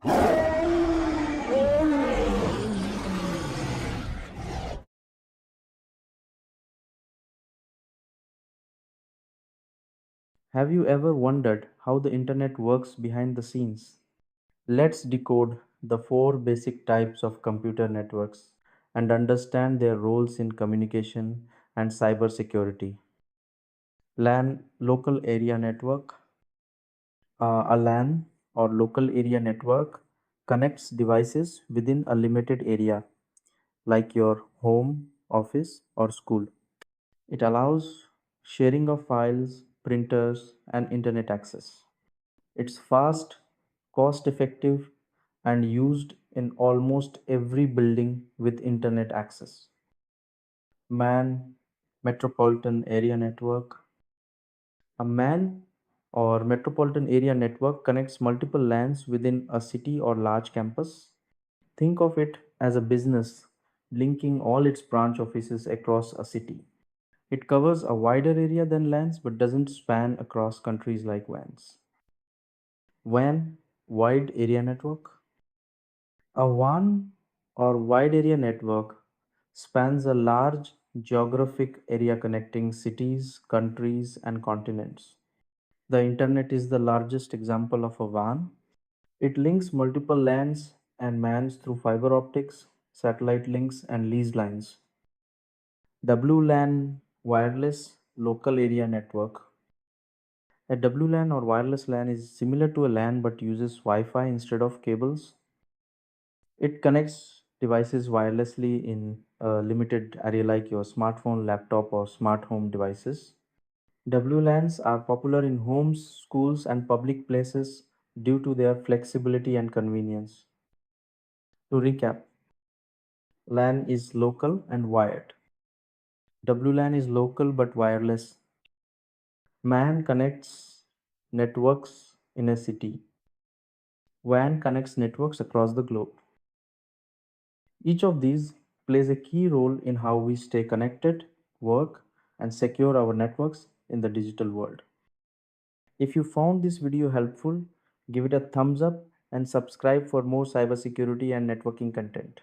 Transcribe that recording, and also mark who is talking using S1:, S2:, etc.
S1: Have you ever wondered how the internet works behind the scenes? Let's decode the four basic types of computer networks and understand their roles in communication and cybersecurity. LAN, local area network. A LAN or local area network connects devices within a limited area, like your home, office, or school. It allows sharing of files, printers, and internet access. It's fast, cost effective, and used in almost every building with internet access. MAN, Metropolitan Area Network. A MAN or Metropolitan Area Network connects multiple LANs within a city or large campus. Think of it as a business linking all its branch offices across a city. It covers a wider area than LANs but doesn't span across countries like WANs. WAN, Wide Area Network. A WAN or Wide Area Network spans a large geographic area connecting cities, countries, and continents. The internet is the largest example of a WAN. It links multiple LANs and MANs through fiber optics, satellite links, and leased lines. WLAN, Wireless Local Area Network. A WLAN or wireless LAN is similar to a LAN but uses Wi Fi instead of cables. It connects devices wirelessly in a limited area like your smartphone, laptop, or smart home devices. WLANs are popular in homes, schools, and public places due to their flexibility and convenience. To recap, LAN is local and wired. WLAN is local but wireless. MAN connects networks in a city. WAN connects networks across the globe. Each of these plays a key role in how we stay connected, work, and secure our networks in the digital world. If you found this video helpful, give it a thumbs up and subscribe for more cybersecurity and networking content.